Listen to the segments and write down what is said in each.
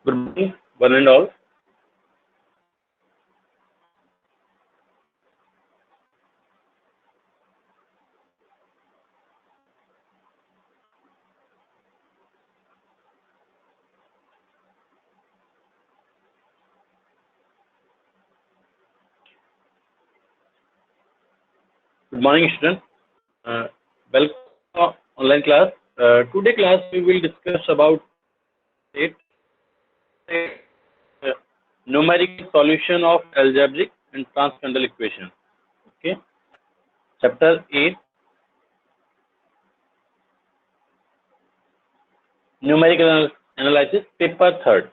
Good morning, one and all. Good morning, students. Welcome to online class. Today class we will discuss about it, numerical solution of algebraic and transcendental equation. Okay, chapter 8, numerical analysis, paper 3rd.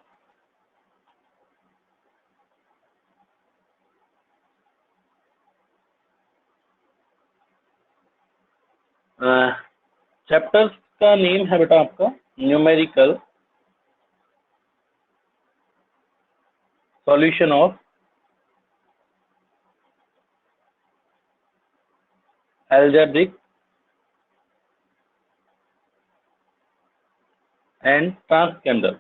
Chapter का name है बेटा आपका numerical solution of algebraic and transcendental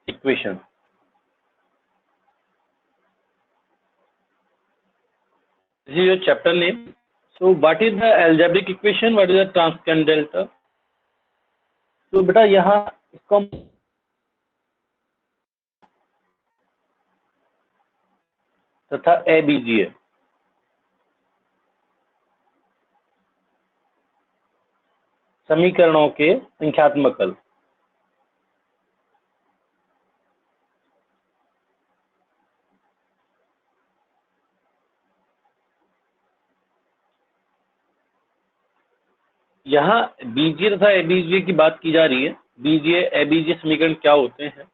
equation. This is your chapter name. So what is the algebraic equation? What is the transcendental? तो बेटा यहाँ इसको तथा ए बीजीय समीकरणों के संख्यात्मक हल। यहाँ बीजीय तथा एबीजीय की बात की जा रही है। बीजीय एबीजीय समीकरण क्या होते हैं,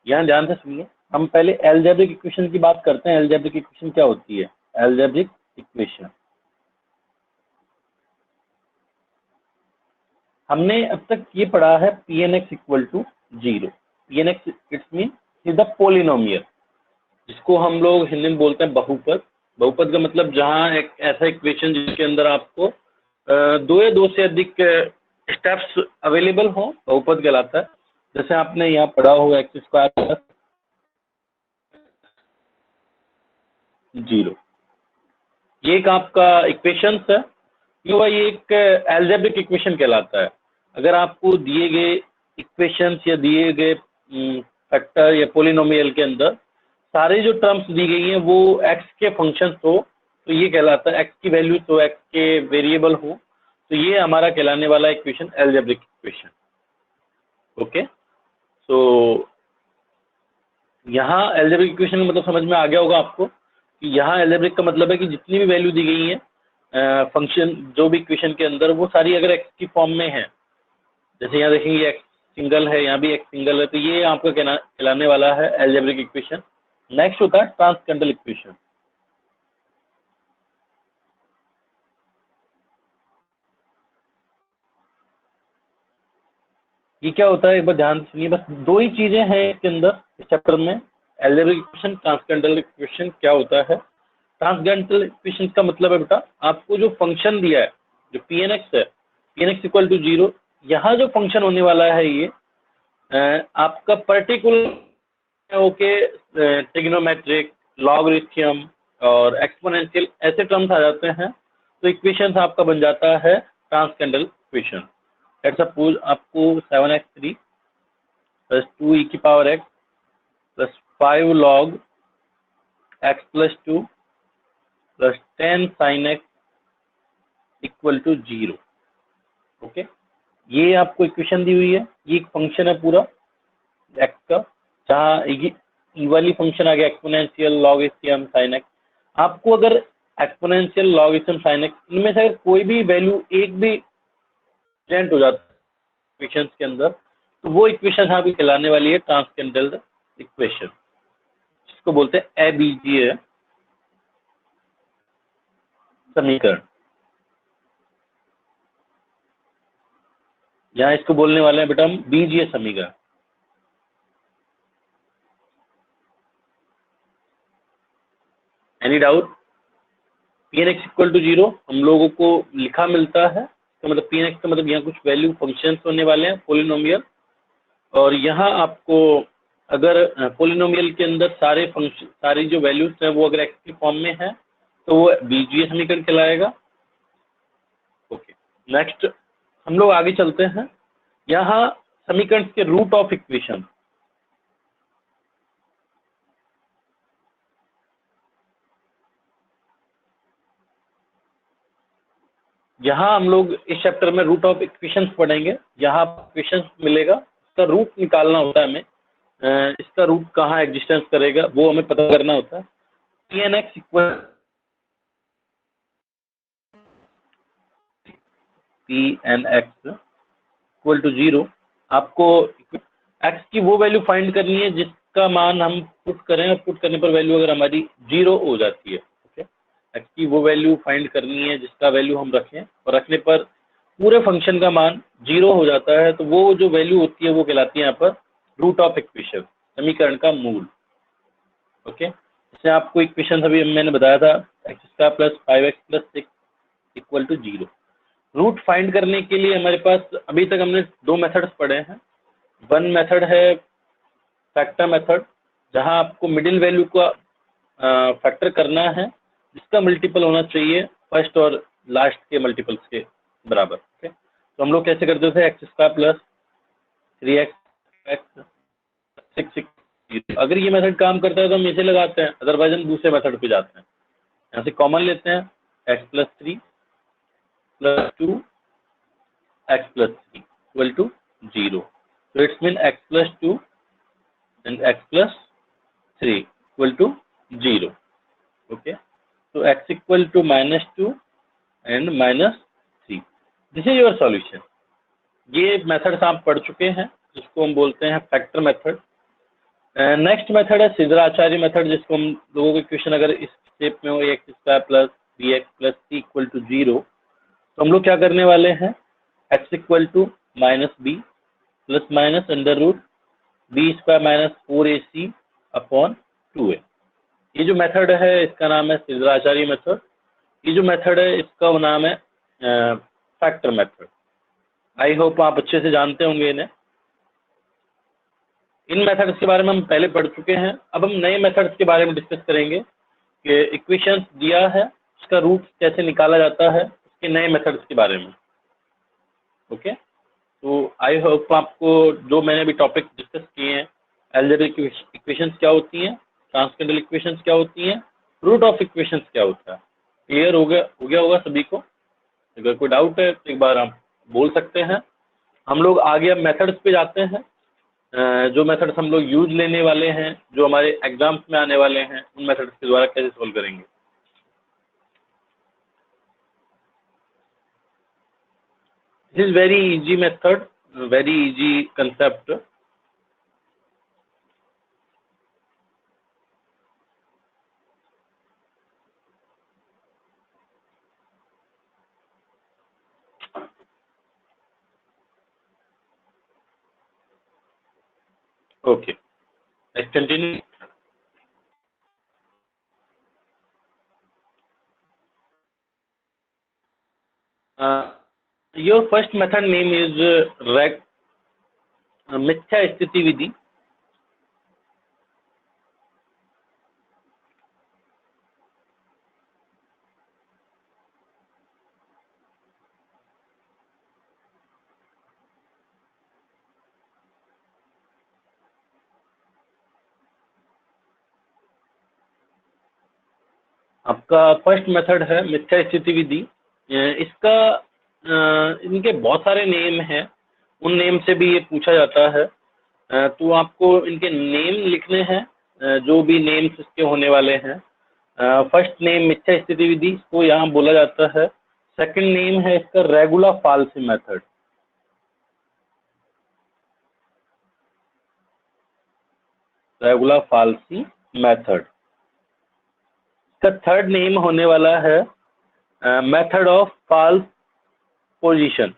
यहाँ ध्यान से सुनिए। हम पहले एल्जेब्रिक इक्वेशन की बात करते हैं। एल्जेब्रिक इक्वेशन क्या होती है? एल्जेब्रिक इक्वेशन हमने अब तक ये पढ़ा है Pnx equal to 0। Pnx it's mean is the polynomial, जिसको हम लोग हिंदी में बोलते हैं बहुपद। बहुपद का मतलब जहाँ एक ऐसा इक्वेशन जिसके अंदर आपको दो या दो से अधिक स्टेप्स अवेलेबल हो, बहुपद कहलाता है। जैसे आपने यहाँ पढ़ा होगा x² प्लस 0, ये एक आपका इक्वेशन है। ये एक एल्जेब्रिक इक्वेशन कहलाता है। अगर आपको दिए गए इक्वेशंस या दिए गए फैक्टर या पोलिनोमियल के अंदर सारे जो टर्म्स दी गई हैं वो x के फंक्शंस हो, तो ये कहलाता है, x की वैल्यू तो x के वेरिएबल हो, तो ये हमारा कहलाने वाला इक्वेशन एल्जेब्रिक इक्वेशन। ओके, तो यहाँ एल्जेब्रिक इक्वेशन का मतलब समझ में आ गया होगा आपको कि यहाँ एल्जेब्रिक का मतलब है कि जितनी भी वैल्यू दी गई है फंक्शन जो भी इक्वेशन के अंदर, वो सारी अगर x की फॉर्म में है, जैसे यहाँ देखेंगे x सिंगल है, यहाँ भी x सिंगल है, तो ये आपका कहलाने वाला है एल्जेब्रिक इक्वेशन। नेक्स्ट होता है ट्रांसकेंडल इक्वेशन। ये क्या होता है एक बार ध्यान से सुनिए। बस दो ही चीजें हैं इसके अंदर, इस चैप्टर में, एल्जेब्रिक इक्वेशन, ट्रांसकेंडल इक्वेशन। क्या होता है ट्रांसकेंडल इक्वेशन का मतलब है बेटा आपको जो फंक्शन दिया है, जो Pnx है, Pnx इक्वल टू 0, यहाँ जो फंक्शन होने वाला है ये आपका पर्टिकुलर ओके ट्रिग्नोमेट्रिक, लॉगरिथम और एक्सपोनेंशियल ऐसे टर्म्स आ जाते हैं, तो इक्वेशन आपका बन जाता है ट्रांसकेंडल इक्वेशन। लेट्स सपोज आपको 7x3 प्लस 2e की power x plus 5 log x plus 2 plus 10 sin x equal to 0। Okay, ये आपको इक्वेशन दी हुई है। ये एक फंक्शन है पूरा x का, जहाँ ई वाली फंक्शन आ गया एक्सपोनेंशियल, लॉगरिथम, sin x। आपको अगर एक्सपोनेंशियल, लॉगरिथम, sin x इनमें से अगर कोई भी वैल्यू एक भी प्रेजेंट हो जाता है इक्वेशन के अंदर, तो वो इक्वेशन यहाँ पे कहलाने वाली है ट्रांसकेंडल इक्वेशन, जिसको बोलते हैं अबीजीय समीकरण। यहाँ इसको बोलने वाले हैं बेटा हम बीजीय समीकरण। Any doubt? P N X equal to 0 हम लोगों को लिखा मिलता है, तो मतलब पी एन एक्स का मतलब यहाँ कुछ वैल्यू फंक्शंस होने वाले हैं पोलिनोमियल, और यहाँ आपको अगर पोलिनोमियल के अंदर सारे फंक्शन सारी जो वैल्यूज हैं वो अगर एक्स के फॉर्म में है तो वो बीजीय समीकरण कहलाएगा। ओके, नेक्स्ट हम लोग आगे चलते हैं। यहाँ समीकरण के रूट ऑफ इक्वेशन, यहाँ हम लोग इस चैप्टर में रूट ऑफ इक्वेशंस पढ़ेंगे। यहाँ इक्वेशंस मिलेगा, इसका रूट निकालना होता है हमें, इसका रूट कहाँ एग्जिस्टेंस करेगा वो हमें पता करना होता है। P N X equal to 0, आपको एक्स की वो वैल्यू फाइंड करनी है जिसका मान हम पुट करें, और पुट करने पर वैल्यू अगर हमारी 0 हो जाती है। ओके, एक्स की वो वैल्यू फाइंड करनी है जिसका वैल्यू हम रखें, और रखने पर पूरे फंक्शन का मान 0 हो जाता है, तो वो जो वैल्यू होती है वो कहलाती है यहाँ पर रूट ऑफ इक्वेशन, समीकरण का मूल। ओके, इससे आपको इक्वेशन अभी मैंने बताया था, X square plus 5x plus 6 equal to 0। Root find करने के लिए हमारे पास अभी तक हमने दो मेथड्स पढ़े हैं। वन मेथड है फैक्टर मेथड, जहां आपको मिडिल वैल्यू का फैक्टर करना है जिसका मल्टीपल होना चाहिए फर्स्ट और लास्ट के मल्टीपल्स के बराबर। ओके, तो हम लोग कैसे करते थे, x square plus 3x x 6 अगर ये मेथड काम करता है तो हम इसे लगाते हैं, अदरवाइज हम दूसरे मेथड पे जाते हैं। यहाँ से कॉमन लेते हैं, x plus 3 plus 2 x plus 3 equal to 0। तो it's mean x plus 2 and x plus 3 equal to 0। Okay, तो x equal to -2 and -3, this is your solution. ये मेथड्स आप पढ़ चुके हैं, जिसको हम बोलते हैं फैक्टर मेथड। नेक्स्ट मेथड है सिद्धाचार्य मेथड, जिसको हम लोगों के क्वेश्चन अगर इस स्टेप में हो x square plus b x plus c equal to 0, तो हम लोग क्या करने वाले हैं, x equal to -b plus minus under root b square minus 4ac upon 2a। ये जो मेथड है इसका नाम है सिद्धाचार्य मेथड। ये जो मेथड है इसका नाम है फैक्टर मेथड। आई होप आप अच्छे से जानते होंगे इन्हें। इन मेथड्स के बारे में हम पहले पढ़ चुके हैं। अब हम नए मेथड्स के बारे में डिस्कस करेंगे कि इक्वेशंस दिया है उसका रूट कैसे निकाला जाता है, उसके नए मेथड्स के बारे में। ओके, तो आई होप आपको जो मैंने अभी टॉपिक डिस्कस किए हैं, अलजेब्रिक इक्वेशंस क्या होती हैं, ट्रांसकेंडल इक्वेशंस क्या होती हैं, रूट ऑफ इक्वेशंस क्या होता है, क्लियर हो गया होगा सभी को। अगर कोई डाउट है तो एक बार आप बोल सकते हैं। हम लोग आगे अब मेथड्स पे जाते हैं। जो मेथड्स हम लोग यूज लेने वाले हैं, जो हमारे एग्जाम्स में आने वाले हैं, उन मेथड्स के द्वारा कैसे सोल्व करेंगे। This is very easy method, very easy concept. Okay, let's continue. Your first method name is मिथ्या स्थिति विधि। आपका फर्स्ट मेथड है मिथ्या स्थिति विधि। इसका इनके बहुत सारे नेम हैं, उन नेम से भी ये पूछा जाता है। तो आपको इनके नेम लिखने हैं, जो भी नेम्स इसके होने वाले हैं। फर्स्ट नेम मिथ्या स्थिति विधि को यहाँ बोला जाता है। सेकंड नेम है इसका regular falsi method. Regular falsi method. इसका थर्ड नेम होने वाला है method of false position.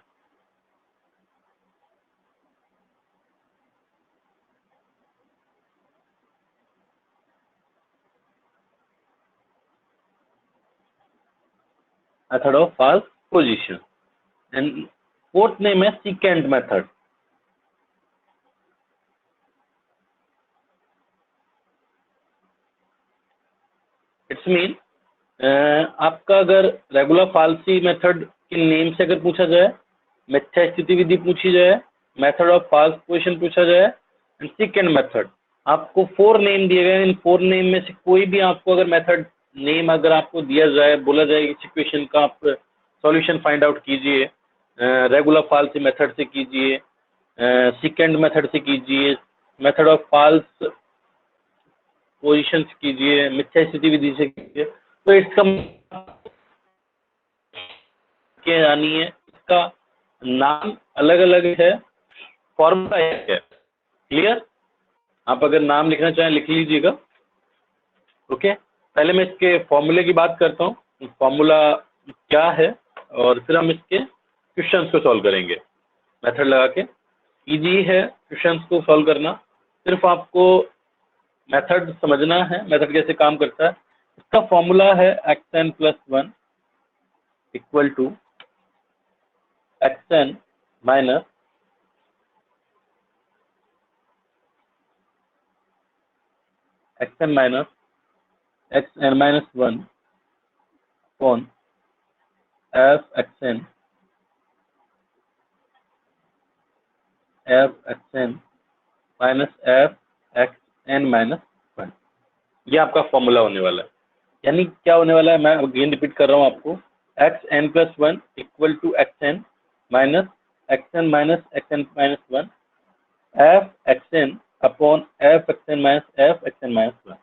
Method of false position, and fourth name है सीकेंट मेथड। इट्स मीन आपका अगर रेगुलर फाल्सी मेथड के नेम से अगर पूछा जाए, मिथ्या स्थिति विधि पूछी जाए, मेथड ऑफ फॉल्स पोजीशन पूछा जाए, एंड सीकेंट मेथड, आपको 4 नेम दिए गए। इन 4 नेम में से कोई भी आपको अगर मेथड नेम अगर आपको दिया जाए, बोला जाए इस इक्वेशन का आप सॉल्यूशन फाइंड आउट कीजिए, रेगुलर फाल्सी मेथड से कीजिए, सीकेंट मेथड से कीजिए, मेथड ऑफ फॉल्स पोजीशन से कीजिए, मिथ्या स्थिति विधि से कीजिए, तो इसका क्या यानी है, इसका नाम अलग अलग है, फॉर्मूला एक है। क्लियर? आप अगर नाम लिखना चाहें लिख लीजिएगा। ओके, पहले मैं इसके फॉर्मूले की बात करता हूँ, फॉर्मूला क्या है, और फिर हम इसके क्वेश्चंस को सॉल्व करेंगे मेथड लगा के। इजी है क्वेश्चंस को सॉल्व करना, सिर्फ आपको मेथड समझना है, मेथड कैसे काम करता है। इसका फॉर्मूला है xn+1 equal to xn minus xn minus 1 upon fxn minus fxn minus 1। ये आपका फॉर्मूला होने वाला है। यानी क्या होने वाला है, मैं अगेन रिपीट कर रहा हूँ आपको, xn+1 equal to xn minus xn minus xn minus 1 fxn upon fxn minus fxn minus 1।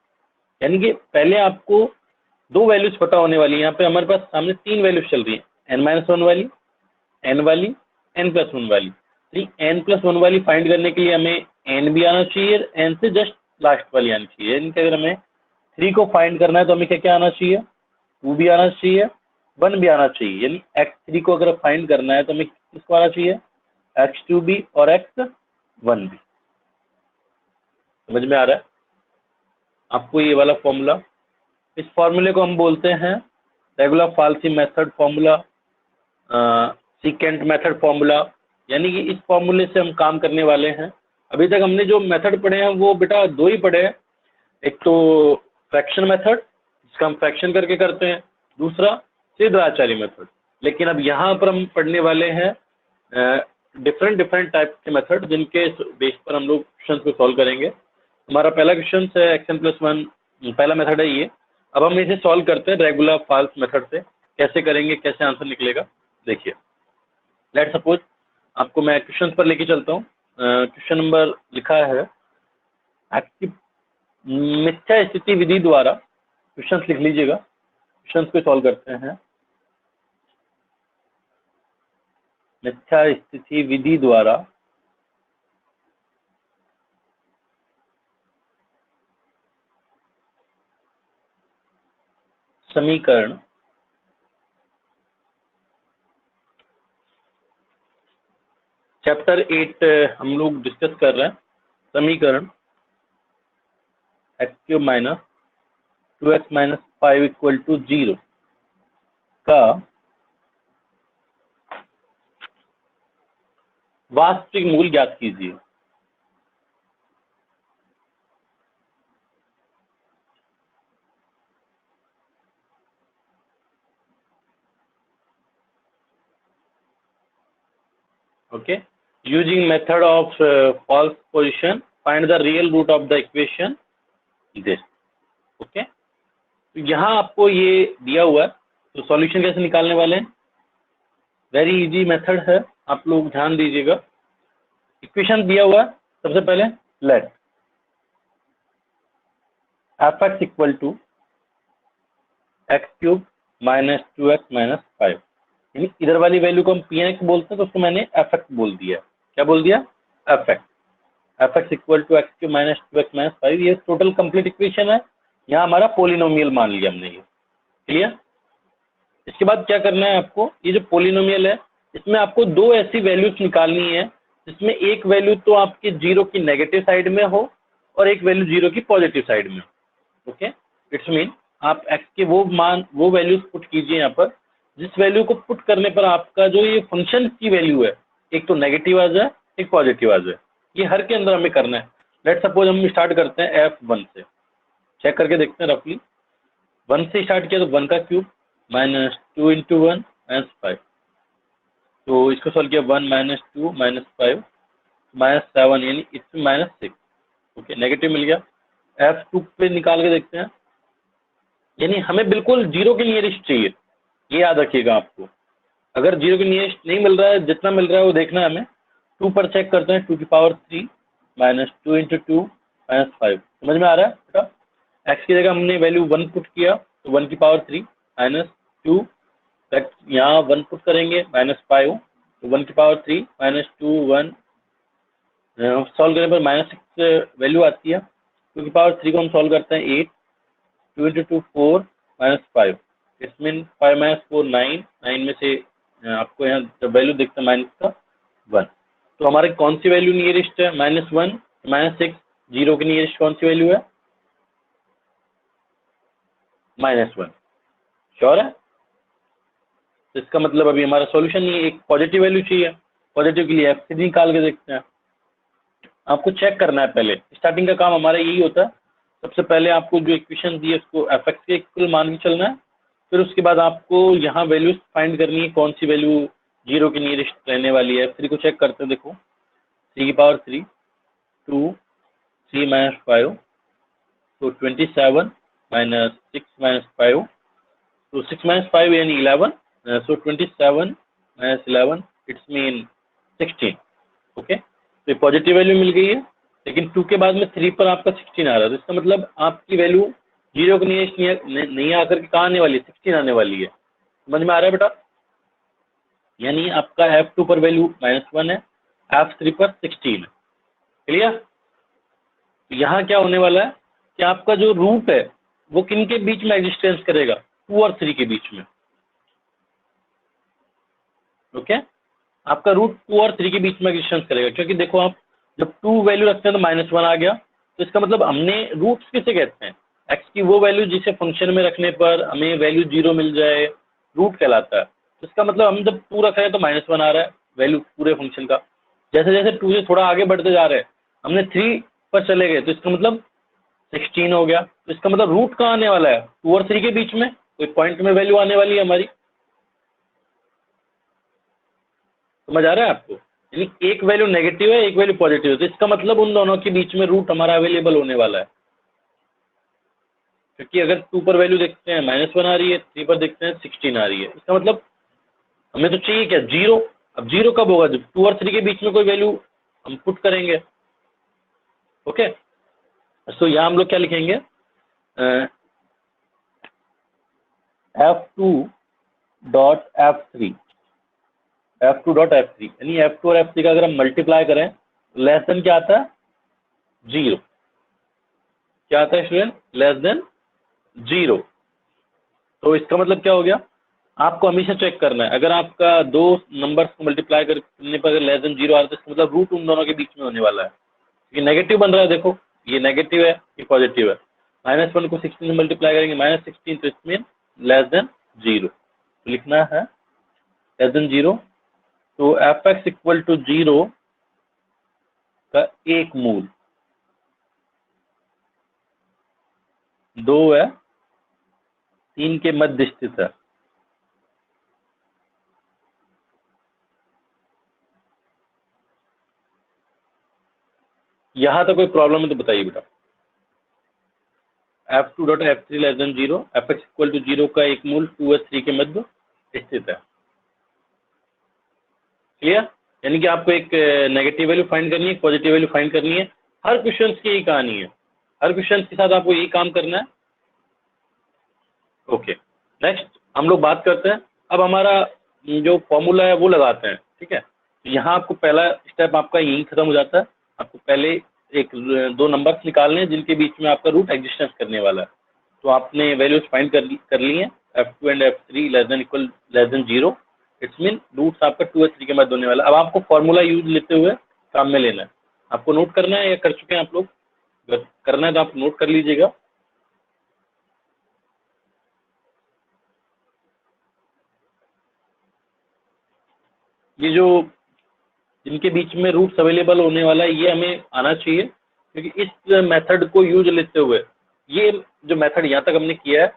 यानी कि पहले आपको 2 वैल्यूज पता होने वाली है। यहाँ पे हमारे पास सामने 3 वैल्यूज चल रही है, n-1 वाली, n वाली, n+1 वाली। तो n+1 वाली फाइंड करने के लिए हमें n भी आना चाहिए, n से जस्ट लास्ट वाली आनी चाहिए। यानी कि अगर हमें 3 को फाइंड करना है तो हमें क्या क्या आना चाहिए, 2 भी आना चाहिए, 1 भी आना चाहिए। यानी x3 को अगर फाइंड करना है तो हमें किसको आना चाहिए, x2 भी और x1 भी। समझ में आ रहा है आपको ये वाला फॉर्मूला? इस फॉर्मूले को हम बोलते हैं regular falsi method formula, secant method formula. यानी कि इस फॉर्मूले से हम काम करने वाले हैं। अभी तक हमने जो मेथड पढ़े हैं वो बेटा 2 ही पढ़े हैं, एक तो फ्रैक्शन मेथड जिसका हम फ्रैक्शन करके करते हैं, दूसरा सिद्धाचार्य मेथड। लेकिन अब यहाँ पर हम पढ़ने वाले हैं डिफरेंट टाइप के मेथड, जिनके बेस पर हम लोग क्वेश्चन को सॉल्व करेंगे। हमारा पहला क्वेश्चन है xn+1, पहला मेथड है ये। अब हम इसे सॉल्व करते हैं रेगुलर फाल्स मेथड से। कैसे करेंगे, कैसे आंसर निकलेगा, देखिए। लेट सपोज आपको मैं क्वेश्चन पर लेके चलता हूँ। क्वेश्चन नंबर लिखा है, आपकी मिथ्या स्थिति विधि द्वारा, क्वेश्चन लिख लीजिएगा, क्वेश्चन को सॉल्व करते हैं। मिथ्या स्थिति विधि द्वारा समीकरण चैप्टर 8 हम लोग डिस्कस कर रहे हैं। समीकरण x³ minus 2x minus 5 equal to 0 का वास्तविक मूल ज्ञात कीजिए। Okay, using method of false position find the real root of the equation this. Okay, तो यहाँ आपको ये दिया हुआ है, तो सॉल्यूशन कैसे निकालने वाले हैं, वेरी इजी मेथड है, आप लोग ध्यान दीजिएगा। इक्वेशन दिया हुआ है, सबसे पहले let fx equal to x³ minus 2x minus 5। यानी इधर वाली वैल्यू को हम pnx बोलते हैं, तो उसको मैंने fx बोल दिया। क्या बोल दिया, fx equal to x³ minus 2x minus 5। ये टोटल कंप्लीट इक्वेशन है, यहाँ हमारा पोलिनोमियल मान लिया हमने ये। क्लियर? इसके बाद क्या करना है आपको, ये जो पोलिनोमियल है इसमें आपको 2 ऐसी वैल्यूज निकालनी है जिसमें एक वैल्यू तो आपकी 0 की नेगेटिव साइड में हो और एक वैल्यू 0 की पॉजिटिव साइड में हो। ओके, इट्स मीन आप x के वो मान, वो वैल्यूज पुट कीजिए यहाँ पर जिस वैल्यू को पुट करने पर आपका जो ये फंक्शन की वैल्यू है, एक तो नेगेटिव आ जाए एक पॉजिटिव आ जाए, ये हर के अंदर हमें करना है। लेट सपोज हम स्टार्ट करते हैं f1 से, चेक करके देखते हैं रफली। 1 से स्टार्ट किया तो 1 का क्यूब माइनस 2 इंटू 1 -5, तो इसको सॉल्व किया 1 - 2 -5 -7 यानी इसमें -6। ओके, नेगेटिव मिल गया। f2 पे निकाल के देखते हैं, यानी हमें बिल्कुल जीरो के नियरेस्ट चाहिए, ये याद रखिएगा आपको। अगर जीरो के नियरेस्ट नहीं मिल रहा है, जितना मिल रहा है वो देखना है हमें। 2 पर चेक करते हैं, 2 की पावर 3 माइनस 2 इंटू 2 -5। समझ में आ रहा है बेटा? एक्स की जगह हमने वैल्यू 1 पुट किया तो 1 की पावर 3 -2, यहाँ 1 पुट करेंगे -5, तो 1 की पावर 3 -2 1, सॉल्व करने पर -6 वैल्यू आती है। 2 की पावर 3 को हम सॉल्व करते हैं 8, 2 इंटू 2 4 -5, इसमें 5 - 4 9, 9 में से आपको यहाँ जब वैल्यू देखते हैं माइनस का 1, तो हमारे कौन सी वैल्यू नियरेस्ट है? -1 -6, जीरो के नियरेस्ट कौन सी वैल्यू है? -1। श्योर है? तो इसका मतलब अभी हमारा सॉल्यूशन नहीं है, एक पॉजिटिव वैल्यू चाहिए। पॉजिटिव के लिए f3 निकाल के देखते हैं। आपको चेक करना है, पहले स्टार्टिंग का काम हमारा यही होता है। सबसे पहले आपको जो इक्वेशन दी है उसको f(x) के इक्वल मान के चलना है, फिर उसके बाद आपको यहाँ वैल्यूज फाइंड करनी है, कौन सी वैल्यू जीरो के नियरेस्ट रहने वाली है। f3 को चेक करते हैं, देखो 3 की पावर 3 2 3 - 5, तो 27 - 6 - 5, तो 6 - 5 यानी 11, सो 27 - 11 इट्स मीन 16। ओके, तो पॉजिटिव वैल्यू मिल गई है, लेकिन 2 के बाद में 3 पर आपका 16 आ रहा है, तो इसका मतलब आपकी वैल्यू जीरो के नियरेस्ट नहीं आकर के कहाँ आने वाली है? 16 आने वाली है। समझ में आ रहा है बेटा? यानी आपका f2 पर वैल्यू -1 है, f3 पर 16 है। क्लियर? तो यहाँ क्या होने वाला है कि आपका जो रूट है वो किन के बीच में एग्जिस्टेंस करेगा? 2 और 3 के बीच में। ओके, आपका रूट 2 और 3 के बीच में एग्जिस्टेंस करेगा, क्योंकि देखो आप जब 2 वैल्यू रखते हैं तो -1 आ गया, तो इसका मतलब हमने रूट्स किसे कहते हैं? x की वो वैल्यू जिसे फंक्शन में रखने पर हमें वैल्यू 0 मिल जाए, रूट कहलाता है। तो इसका मतलब हम जब 2 रख रहे हैं तो -1 आ रहा है वैल्यू पूरे फंक्शन का। जैसे जैसे 2 से थोड़ा आगे बढ़ते जा रहे हैं, हमने 3 पर चले गए, तो इसका मतलब 16 हो गया। तो इसका मतलब रूट कहाँ आने वाला है? 2 और 3 के बीच में कोई पॉइंट में वैल्यू आने वाली है हमारी। समझ आ रहा है आपको? यानी एक वैल्यू नेगेटिव है, एक वैल्यू पॉजिटिव है, तो इसका मतलब उन दोनों के बीच में रूट हमारा अवेलेबल होने वाला है। क्योंकि अगर 2 पर वैल्यू देखते हैं -1 आ रही है, 3 पर देखते हैं 16 आ रही है, इसका मतलब हमें तो चाहिए क्या? जीरो। अब जीरो कब होगा? जब 2 और 3 के बीच में कोई वैल्यू हम पुट करेंगे। ओके, तो यहाँ हम लोग क्या लिखेंगे? f2 dot f3, f2 dot f3, यानी f2 और f3 का अगर हम मल्टीप्लाई करें, लेस देन क्या आता है? 0। क्या आता है स्टूडेंट? Less than 0। तो इसका मतलब क्या हो गया? आपको हमेशा चेक करना है, अगर आपका दो नंबर्स को मल्टीप्लाई करने पर अगर लेस देन 0 आ रहा है, तो इसका मतलब रूट उन दोनों के बीच में होने वाला है। ये नेगेटिव बन रहा है, देखो ये नेगेटिव है, ये पॉजिटिव है। -1 को 16 में मल्टीप्लाई करेंगे -16, तो इसमें लेस देन 0 तो लिखना है लेस देन 0। तो f(x) इक्वल टू 0 का एक मूल 2 है, 3 के मध्य स्थित है। यहां तक कोई प्रॉब्लम है तो बताइए बेटा। f2 dot f3 less than 0, f(x) equal to 0 का एक मूल 2 और 3 के मध्य स्थित है। क्लियर? यानी कि आपको एक नेगेटिव वैल्यू फाइंड करनी है, पॉजिटिव वैल्यू फाइंड करनी है। हर क्वेश्चन की यही कहानी है, हर क्वेश्चन के साथ आपको यही काम करना है। ओके, नेक्स्ट हम लोग बात करते हैं, अब हमारा जो फॉर्मूला है वो लगाते हैं। ठीक है, तो यहाँ आपको पहला स्टेप आपका यही खत्म हो जाता है। आपको पहले एक दो नंबर्स निकालने हैं जिनके बीच में आपका रूट एग्जिस्टेंस करने वाला है। तो आपने वैल्यूज फाइंड कर ली हैं, f2 and f3 less than equal less than 0, it's mean roots आपका 2 और 3 के मध्य होने वाला है। अब आपको फॉर्मूला यूज लेते हुए काम में लेना है। आपको नोट करना है या कर चुके हैं आप लोग? अगर करना है तो आप नोट कर लीजिएगा। ये जो जिनके बीच में रूट्स अवेलेबल होने वाला है ये हमें आना चाहिए, क्योंकि इस मेथड को यूज लेते हुए ये जो मेथड यहाँ तक हमने किया है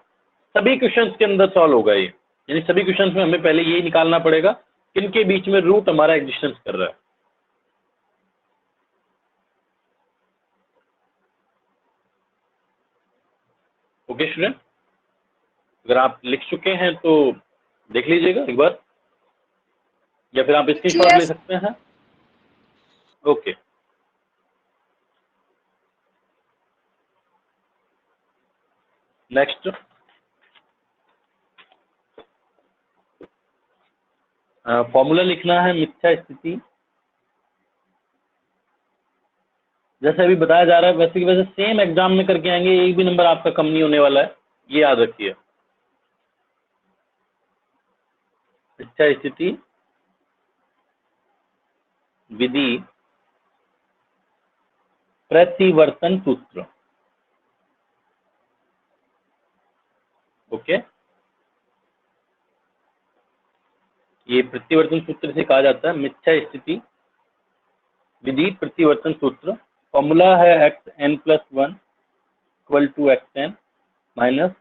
सभी क्वेश्चंस के अंदर सॉल्व होगा ये, यानी सभी क्वेश्चंस में हमें पहले यही निकालना पड़ेगा किनके बीच में रूट हमारा एग्जिस्टेंस कर रहा है। ओके स्टूडेंट, अगर आप लिख चुके हैं तो देख लीजिएगा एक बार, या फिर आप स्क्रीनशॉट ले सकते हैं। ओके, नेक्स्ट फॉर्मूला लिखना है मिथ्या स्थिति। जैसे अभी बताया जा रहा है वैसे की वैसे सेम एग्जाम में करके आएंगे, एक भी नंबर आपका कम नहीं होने वाला है, ये याद रखिए। मिथ्या स्थिति विधि प्रतिवर्तन सूत्र। ओके, ये प्रतिवर्तन सूत्र से कहा जाता है मिथ्या स्थिति विधि प्रतिवर्तन सूत्र। फॉर्मूला है xn+1 equal to xn minus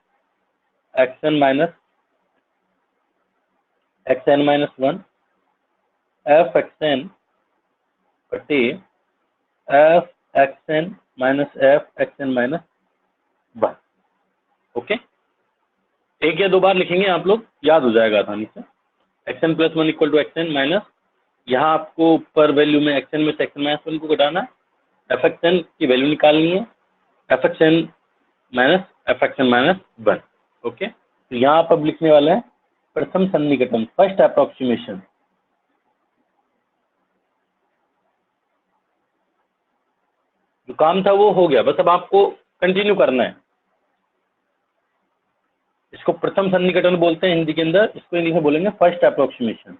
xn minus xn-1 f(xn) बटे f(xn माइनस f(xn-1). ओके, एक या दो बार लिखेंगे आप लोग, याद हो जाएगा आसानी से। xn+1 equal to xn minus, यहाँ आपको पर वैल्यू में xn में से xn-1 को घटाना है, f(xn) की वैल्यू निकालनी है, f(xn माइनस f(xn-1). ओके, तो यहाँ आप अब लिखने वाले हैं प्रथम सन्निकटन, फर्स्ट अप्रोक्सीमेशन। जो काम था वो हो गया, बस अब आपको कंटिन्यू करना है। इसको प्रथम सन्निकटन बोलते हैं हिंदी के अंदर, इसको इंग्लिश में बोलेंगे फर्स्ट अप्रोक्सीमेशन।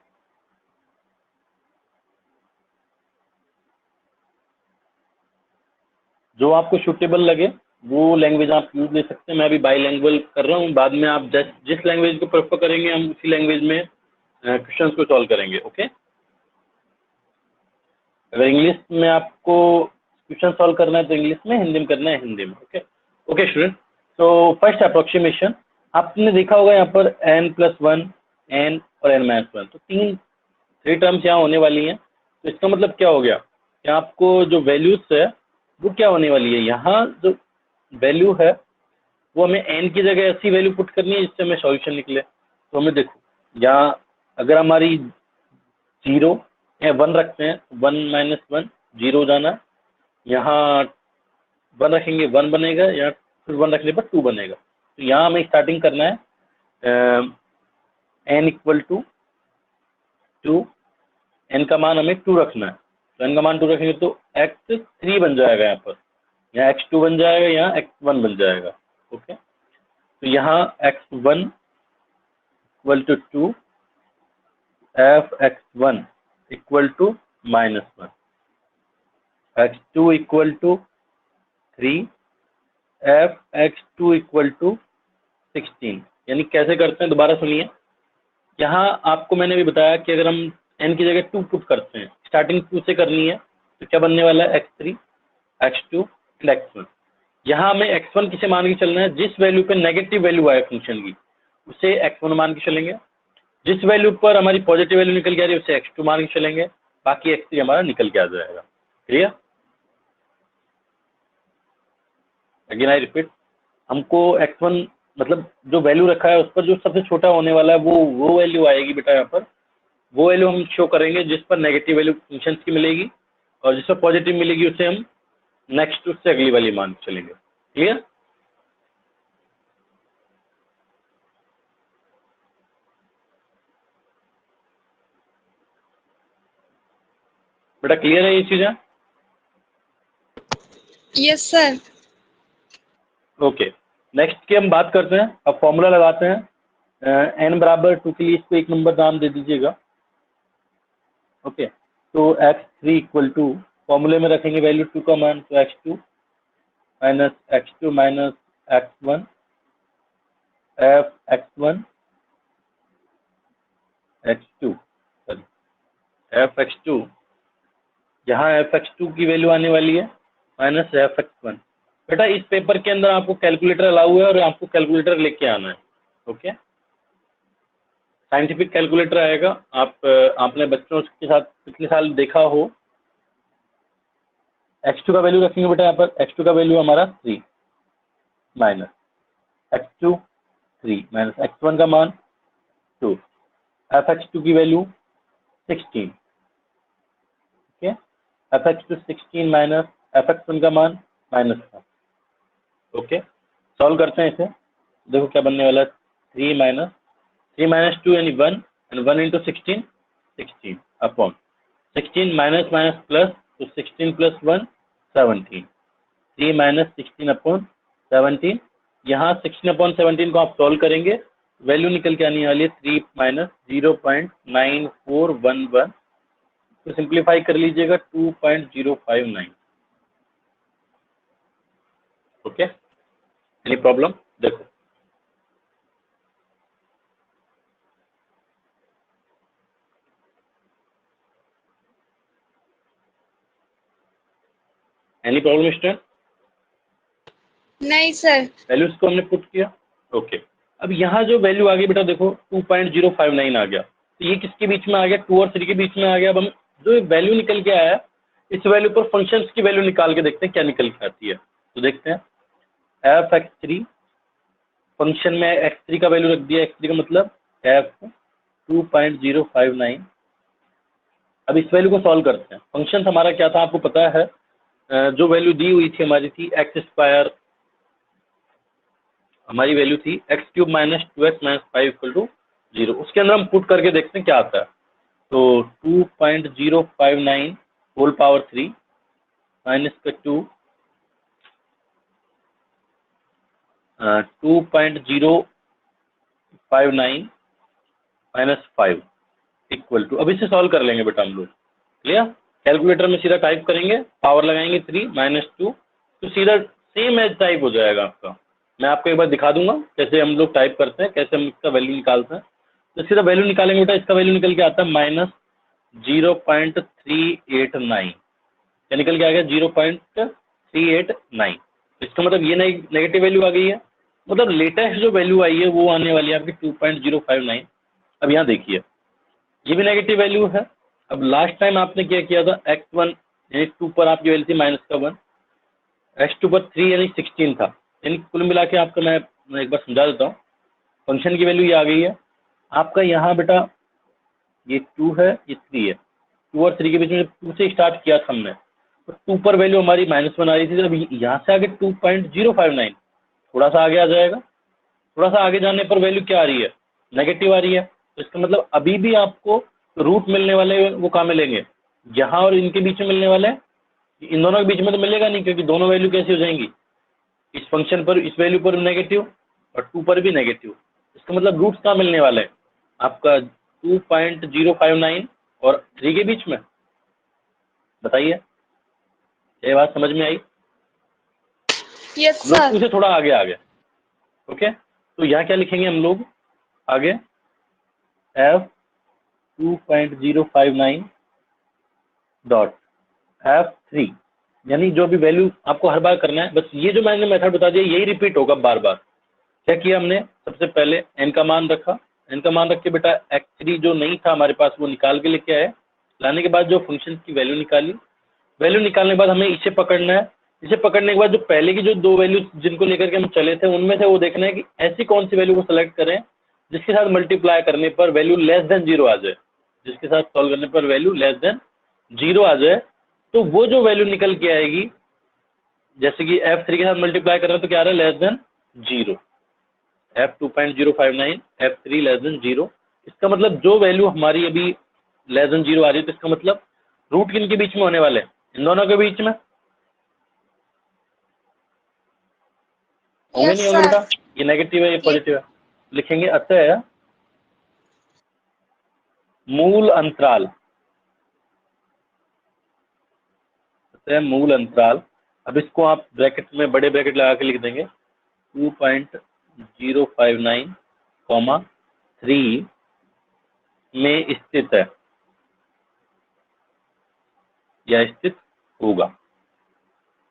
जो आपको सुटेबल लगे वो लैंग्वेज आप यूज ले सकते हैं। मैं अभी बाईलैंग्वेज कर रहा हूँ, बाद में आप जिस लैंग्वेज को प्रेफर करेंगे हम उसी लैंग्वेज में क्वेश्चन को सॉल्व करेंगे। ओके, अगर इंग्लिश में आपको क्वेश्चन सॉल्व करना है तो इंग्लिश में, हिंदी में करना है हिंदी में। ओके ओके स्टूडेंट, तो फर्स्ट अप्रोक्सीमेशन आपने देखा होगा यहाँ पर n+1 n और n-1, तो थ्री टर्म्स यहाँ होने वाली हैं। तो इसका मतलब क्या हो गया कि आपको जो वैल्यूज है वो क्या होने वाली है, यहाँ जो वैल्यू है वो हमें n की जगह ऐसी वैल्यू पुट करनी है जिससे हमें सॉल्यूशन निकले। तो हमें देखो यहाँ अगर हमारी 0 या 1 रखते हैं, 1-1 0 हो जाना, यहाँ 1 रखेंगे 1 बनेगा, यहाँ फिर 1 रखने पर 2 बनेगा। तो यहाँ हमें स्टार्टिंग करना है n इक्वल टू 2, n का मान हमें 2 रखना है, तो n का मान 2 रखेंगे तो x3 बन जाएगा, यहाँ पर यहाँ x2 बन जाएगा, यहाँ x1 बन जाएगा। ओके, तो यहाँ x1 equal to 2, f(x1) equal to -1, x2 equal to 3, f(x2) equal to 16। यानी कैसे करते हैं दोबारा सुनिए। यहाँ आपको मैंने भी बताया कि अगर हम n की जगह 2 पुट करते हैं, स्टार्टिंग 2 से करनी है, तो क्या बनने वाला है x3, x2 एंड x1। यहाँ हमें x1 किसे मान के चलना है, जिस वैल्यू पे नेगेटिव वैल्यू आए फंक्शन की उसे x1 मान के चलेंगे, जिस वैल्यू पर हमारी पॉजिटिव वैल्यू निकल के आ रही है उसे x2 मान के चलेंगे, बाकी x3 हमारा निकल के आ जाएगा। क्लियर? अगेन आई रिपीट, हमको x1 मतलब जो वैल्यू रखा है उस पर जो सबसे छोटा होने वाला है वो वैल्यू आएगी बेटा। यहाँ पर वो वैल्यू हम शो करेंगे जिस पर नेगेटिव वैल्यू फंक्शन की मिलेगी, और जिस पर पॉजिटिव मिलेगी उसे हम नेक्स्ट उससे अगली वाली मान के चलेंगे। क्लियर बेटा? क्लियर है ये चीजें? Yes sir. ओके, नेक्स्ट की हम बात करते हैं। अब फॉर्मूला लगाते हैं। n बराबर 2 के लिए इसको एक नंबर नाम दे दीजिएगा। ओके, तो x3 इक्वल टू, फॉर्मूले में रखेंगे वैल्यू 2 का मान, तो x2 minus x1 f(x1) x2 sorry f x two, यहाँ एफ एक्स टू की वैल्यू आने वाली है माइनस एफ एक्स वन। बेटा इस पेपर के अंदर आपको कैलकुलेटर अलाउ है और आपको कैलकुलेटर लेके आना है। ओके, साइंटिफिक कैलकुलेटर आएगा। आपने बच्चों के साथ पिछले साल देखा हो। x2 का वैल्यू रखेंगे बेटा, यहाँ पर x2 का वैल्यू हमारा 3 माइनस x2 3 माइनस x1 का मान 2, एफ एक्स टू की value 16। Okay, f x two 16 minus f x one का मान -1। ओके, सॉल्व करते हैं इसे। देखो क्या बनने वाला है, 3 माइनस 2 यानी 1 and 1 into 16 16 upon 16 minus minus plus, तो 16 प्लस 1 17, 3 माइनस 16 अपॉन 17। यहाँ 16 अपॉन 17 को आप सॉल्व करेंगे, वैल्यू निकल के आने वाली है 3 माइनस 0.9411, तो सिंप्लीफाई कर लीजिएगा 2.059। Okay, any problem? देखो एनी प्रॉब्लम स्टूडेंट? नहीं सर। वैल्यूज को हमने पुट किया। ओके, अब यहाँ जो वैल्यू आ गई बेटा देखो 2.059 आ गया, तो ये किसके बीच में आ गया, 2 और 3 के बीच में आ गया। अब हम जो वैल्यू निकल के आया, इस वैल्यू पर फंक्शंस की वैल्यू निकाल के देखते हैं क्या निकल के आती है। तो देखते हैं, एफ एक्स थ्री, फंक्शन में एक्स थ्री का वैल्यू रख दिया, एक्स थ्री का मतलब एफ 2.059। अब इस वैल्यू को सॉल्व करते हैं। फंक्शन हमारा क्या था आपको पता है, जो वैल्यू दी हुई थी हमारी थी एक्स स्क्वायर, हमारी वैल्यू थी x cube minus 2x minus 5 equal to 0। उसके अंदर हम पुट करके देखते हैं क्या आता है। तो 2.059 होल पावर 3 माइनस का 2.059 माइनस 5 इक्वल टू, अब इसे सॉल्व कर लेंगे बेटा हम लोग। क्लियर? कैलकुलेटर में सीधा टाइप करेंगे, पावर लगाएंगे 3 माइनस 2, तो सीधा सेम एज टाइप हो जाएगा आपका। मैं आपको एक बार दिखा दूंगा कैसे हम लोग टाइप करते हैं, कैसे हम इसका वैल्यू निकालते हैं। तो सीधा वैल्यू निकालेंगे बेटा, इसका वैल्यू निकल के आता है -0.389, क्या निकल के आ गया 0.389। इसका मतलब ये नेगेटिव वैल्यू आ गई है, मतलब लेटेस्ट जो वैल्यू आई है वो आने वाली है आपकी 2.059। अब यहाँ देखिए ये भी नेगेटिव वैल्यू है। अब लास्ट टाइम आपने क्या किया था, x1 यानी 2 पर आपकी वैल्यू थी -1, x2 पर 3 यानी 16 था, यानी कुल मिला के आपका मैं एक बार समझा देता हूँ। फंक्शन की वैल्यू ये आ गई है आपका, यहाँ बेटा ये 2 है, ये 3 है, 2 और 3 के बीच में 2 से स्टार्ट किया था हमने, तो 2 पर वैल्यू हमारी -1 आ रही थी। अब यहाँ से आगे 2.059, थोड़ा सा आगे आ जाएगा, थोड़ा सा आगे जाने पर वैल्यू क्या आ रही है, नेगेटिव आ रही है। तो इसका मतलब अभी भी आपको रूट मिलने वाले वो कहाँ मिलेंगे, यहाँ और इनके बीच में मिलने वाले हैं। इन दोनों के बीच में तो मिलेगा नहीं, क्योंकि दोनों वैल्यू कैसी हो जाएंगी, इस फंक्शन पर इस वैल्यू पर नेगेटिव और 2 पर भी नेगेटिव। इसका मतलब रूट्स कहाँ मिलने वाले हैं आपका 2.059 और 3 के बीच में। बताइए, ये बात समझ में आई? यस लोग सर। 2 से थोड़ा आगे आ गए। ओके, तो यहाँ क्या लिखेंगे हम लोग आगे, f 2.059 डॉट f3, यानी जो भी वैल्यू आपको हर बार करना है, बस ये जो मैंने मेथड बता दिया यही रिपीट होगा बार बार। क्या किया हमने, सबसे पहले n का मान रखा, n का मान रख के बेटा x3 जो नहीं था हमारे पास वो निकाल के लेके आए। लाने के बाद जो फंक्शन की वैल्यू निकाली, वैल्यू निकालने के बाद हमें इसे पकड़ना है। इसे पकड़ने के बाद जो पहले की जो 2 वैल्यू जिनको लेकर के हम चले थे उनमें से वो देखना है कि ऐसी कौन सी वैल्यू को सेलेक्ट करें जिसके साथ मल्टीप्लाई करने पर वैल्यू लेस देन 0 आ जाए, जिसके साथ सॉल्व करने पर वैल्यू लेस देन 0 आ जाए। तो वो जो वैल्यू निकल के आएगी, जैसे कि f3 के साथ मल्टीप्लाई कर रहे हैं तो क्या आ रहा है, less than 0, f 2.059 f3 less than 0। इसका मतलब जो वैल्यू हमारी अभी लेस देन 0 आ रही है, तो इसका मतलब रूट किन के बीच में होने वाले हैं, इन दोनों के बीच में होंगे, यस नहीं होंगे सर। बेटा, ये नेगेटिव है ये पॉजिटिव है, लिखेंगे अतः मूल अंतराल, अतः मूल अंतराल। अब इसको आप ब्रैकेट में बड़े ब्रैकेट लगा के लिख देंगे 2.059 कॉमा 3 में स्थित है। या स्थित होगा।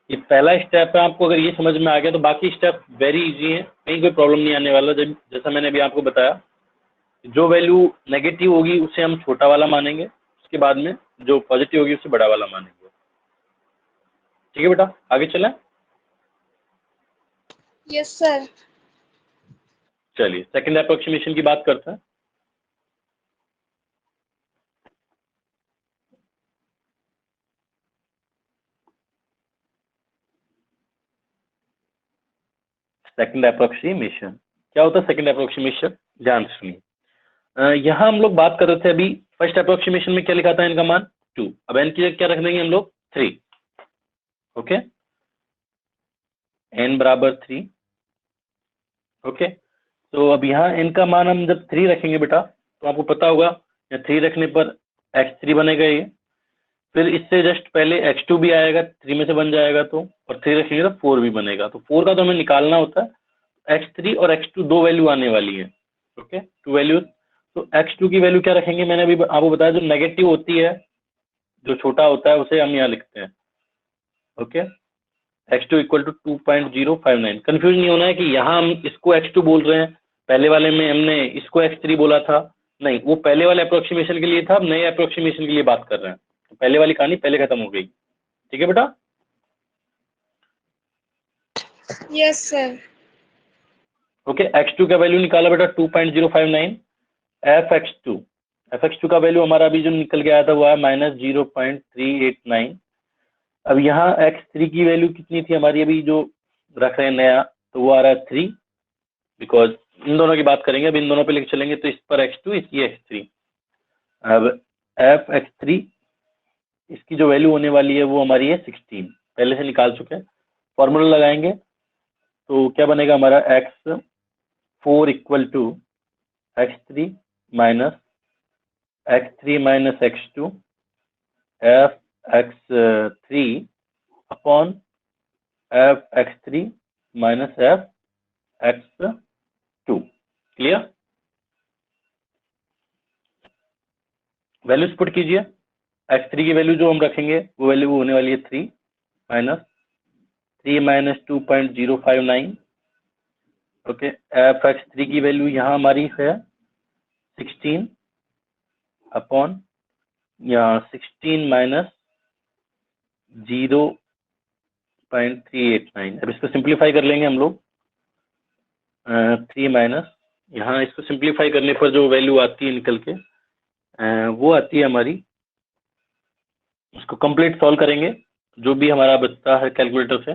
ये पहला स्टेप है। आपको अगर ये समझ में आ गया तो बाकी स्टेप वेरी इजी है, कहीं कोई प्रॉब्लम नहीं आने वाला। जैसा मैंने अभी आपको बताया, जो वैल्यू नेगेटिव होगी उसे हम छोटा वाला मानेंगे, उसके बाद में जो पॉजिटिव होगी उसे बड़ा वाला मानेंगे। ठीक है बेटा, आगे चलें। Yes sir. चलिए सेकंड अप्रोक्सीमेशन की बात करते हैं। सेकंड अप्रोक्सीमेशन क्या होता है? सेकंड अप्रोक्सीमेशन, ध्यान से सुनिए। यहाँ हम लोग बात कर रहे थे अभी, फर्स्ट अप्रोक्सीमेशन में क्या लिखा था? इनका मान 2। अब एन की जगह क्या रख देंगे हम लोग? 3। ओके, एन बराबर 3। ओके, तो अब यहाँ एन का मान हम जब 3 रखेंगे बेटा, तो आपको पता होगा 3 रखने पर x3 बनेगा ये। फिर इससे जस्ट पहले x2 भी आएगा, 3 में से बन जाएगा तो, और 3 रखेंगे तो 4 भी बनेगा। तो 4 का तो हमें निकालना होता है। x3 और x2 दो वैल्यू आने वाली है। Okay, 2 values. तो x2 की वैल्यू क्या रखेंगे? मैंने अभी आपको बताया, जो नेगेटिव होती है, जो छोटा होता है, उसे हम यहाँ लिखते हैं। Okay, x2 equal to 2.059। Confuse नहीं होना है कि यहाँ हम इसको x2 बोल रहे हैं, पहले वाले में हमने इसको x3 बोला था। नहीं, वो पहले वाले अप्रोक्सीमेशन के लिए था, अब नए अप्रोक्सीमेशन के लिए बात कर रहे हैं। तो पहले वाली कहानी पहले खत्म हो गई। ठीक है बेटा। Yes sir. ओके, x2 का वैल्यू निकाला बेटा 2.059। एफ एक्स टू का वैल्यू हमारा अभी जो निकल के आया था वो है -0.389। अब यहाँ x3 की वैल्यू कितनी थी हमारी अभी जो रख रहे हैं नया? तो वो आ रहा है 3, बिकॉज इन दोनों की बात करेंगे, अब इन दोनों पे लेके चलेंगे, तो इस पर x2, इसकी x3। अब f(x3) इसकी जो वैल्यू होने वाली है वो हमारी है 16, पहले से निकाल चुके हैं। फॉर्मूला लगाएंगे तो क्या बनेगा हमारा? x4 equal to x3 minus x3 minus x2 f(x3) upon f(x3) minus f(x2). Clear? Values put कीजिए। x3 की वैल्यू जो हम रखेंगे वो वैल्यू होने वाली है 3 माइनस 2.059। ओके, f(x3) की वैल्यू यहाँ हमारी है 16 अपॉन यहाँ 16 माइनस 0.389। अब इसको सिंप्लीफाई कर लेंगे हम लोग। 3 माइनस, यहाँ इसको सिंप्लीफाई करने पर जो वैल्यू आती है निकल के, वो आती है हमारी, उसको कंप्लीट सॉल्व करेंगे जो भी हमारा बचता है कैलकुलेटर से।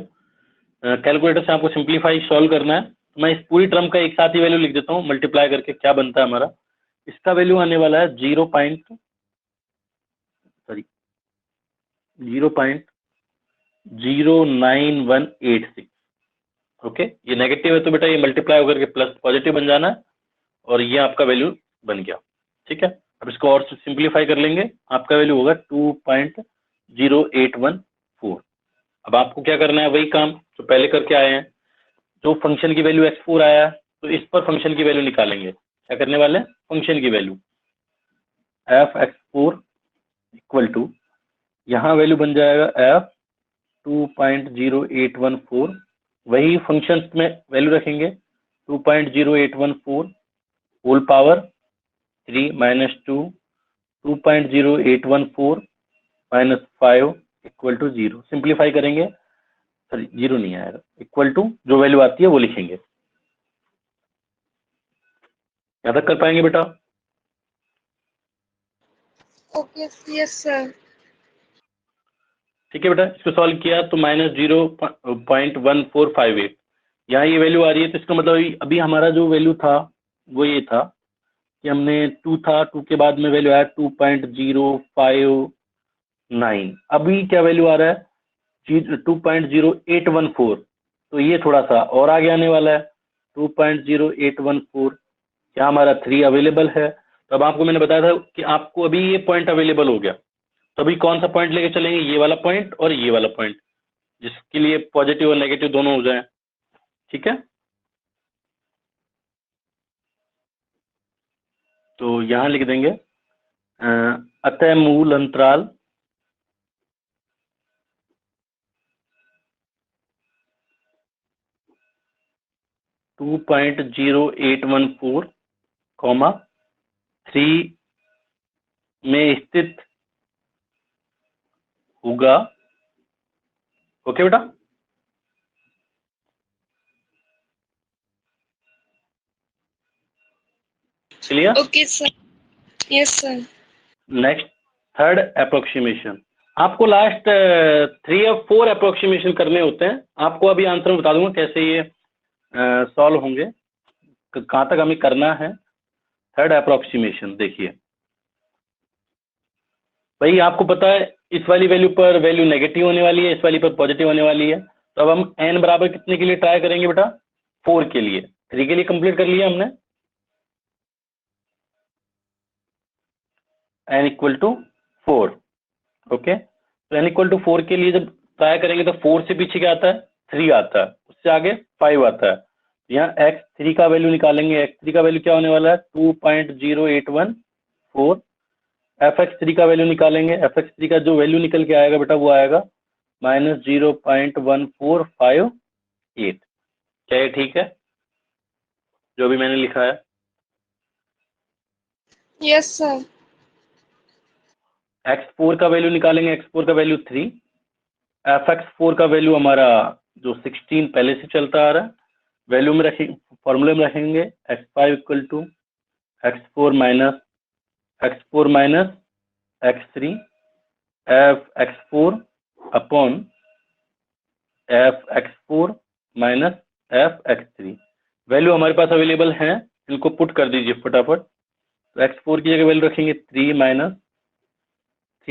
कैलकुलेटर से आपको सिंप्लीफाई सॉल्व करना है। मैं इस पूरी टर्म का एक साथ ही वैल्यू लिख देता हूँ, मल्टीप्लाई करके क्या बनता है हमारा। इसका वैल्यू आने वाला है 0.09186। ओके, ये नेगेटिव है तो बेटा ये मल्टीप्लाई होकर के प्लस पॉजिटिव बन जाना है, और ये आपका वैल्यू बन गया। ठीक है, अब इसको और सिंप्लीफाई कर लेंगे, आपका वैल्यू होगा 2.0814। अब आपको क्या करना है? वही काम जो पहले करके आए हैं। जो फंक्शन की वैल्यू x4 आया तो इस पर फंक्शन की वैल्यू निकालेंगे। क्या करने वाले हैं? फंक्शन की वैल्यू f(x4) इक्वल टू, यहाँ वैल्यू बन जाएगा f 2.0814। वही फंक्शन में वैल्यू रखेंगे 2.0814 whole power 3 minus 2, 2.0814 minus 5 equal to 0। Simplify करेंगे, सॉरी 0 नहीं आएगा, इक्वल टू जो वैल्यू आती है वो लिखेंगे। यहाँ तक कर पाएंगे बेटा? Okay, yes sir. ठीक है बेटा, इसको सॉल्व किया तो -0.1458 यहाँ ये वैल्यू आ रही है। तो इसका मतलब अभी हमारा जो वैल्यू था वो ये था कि हमने 2 था, 2 के बाद में वैल्यू आया 2.059। अभी क्या वैल्यू आ रहा है? 2.0814। तो ये थोड़ा सा और आगे आने वाला है 2.0814। क्या हमारा 3 अवेलेबल है? तो अब आपको मैंने बताया था कि आपको अभी ये पॉइंट अवेलेबल हो गया, तो अभी कौन सा पॉइंट लेके चलेंगे? ये वाला पॉइंट और ये वाला पॉइंट, जिसके लिए पॉजिटिव और नेगेटिव दोनों हो जाए। ठीक है, तो यहाँ लिख देंगे अतः मूल अंतराल 2.0814, 3 में स्थित होगा। ओके बेटा, clear? Okay sir. Yes sir. Next, third approximation. आपको लास्ट 3 या 4 अप्रोक्सीमेशन करने होते हैं। आपको अभी आंसर में बता दूंगा कैसे ये सॉल्व होंगे, कहाँ तक हमें करना है। थर्ड अप्रोक्सीमेशन देखिए भाई, आपको पता है इस वाली वैल्यू पर वैल्यू नेगेटिव होने वाली है, इस वाली पर पॉजिटिव होने वाली है। तो अब हम n बराबर कितने के लिए ट्राई करेंगे बेटा? 4 के लिए। 3 के लिए कंप्लीट कर लिया हमने, n इक्वल टू 4। ओके, तो n इक्वल टू 4 के लिए जब ट्राई करेंगे तो 4 से पीछे क्या आता है? 3 आता है, उससे आगे 5 आता है। यहाँ x3 का वैल्यू निकालेंगे। x3 का वैल्यू क्या होने वाला है? 2.0814। fx3 का वैल्यू निकालेंगे। fx3 का जो वैल्यू निकल के आएगा बेटा वो आएगा -0.1458। क्या ये ठीक है जो भी मैंने लिखा है? Yes sir. x4 का वैल्यू निकालेंगे। x4 का वैल्यू 3। fx4 का वैल्यू हमारा जो 16 पहले से चलता आ रहा है, वैल्यू में रखेंगे, फॉर्मूले में रखेंगे। x5 equal to x4 minus x3 f(x4) upon f(x4) minus f(x3). Value हमारे पास अवेलेबल है, इनको पुट कर दीजिए फटाफट। तो x4 की जगह वैल्यू रखेंगे 3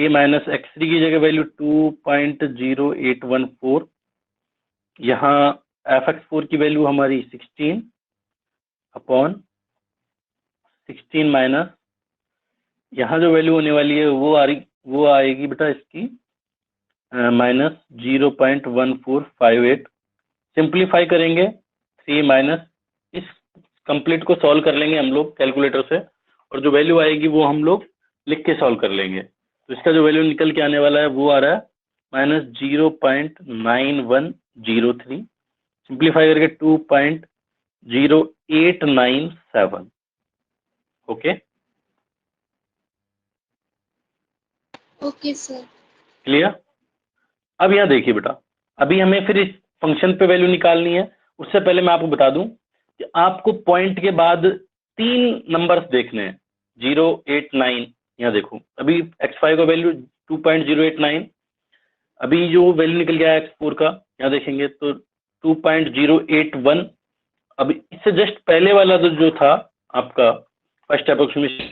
माइनस x3 की जगह वैल्यू 2.0814। यहाँ f(x4) की वैल्यू हमारी 16 अपॉन 16 माइनस, यहाँ जो वैल्यू होने वाली है वो आएगी बेटा इसकी -0.1458। सिंप्लीफाई करेंगे 3 माइनस, इस कंप्लीट को सॉल्व कर लेंगे हम लोग कैलकुलेटर से, और जो वैल्यू आएगी वो हम लोग लिख के सॉल्व कर लेंगे। तो इसका जो वैल्यू निकल के आने वाला है वो आ रहा है -0.9103। सिंप्लीफाई करके 2.0897। Okay, okay sir. क्लियर? अब यहाँ देखिए बेटा, अभी हमें फिर इस फंक्शन पे वैल्यू निकालनी है। उससे पहले मैं आपको बता दूं कि आपको पॉइंट के बाद 3 नंबर्स देखने हैं, 0, 8, 9। यहाँ देखो, अभी x5 का वैल्यू 2.089, अभी जो वैल्यू निकल गया x4 का, यहाँ देखेंगे तो 2.081। अभी इससे जस्ट पहले वाला जो था आपका फर्स्ट अप्रोक्सीमेशन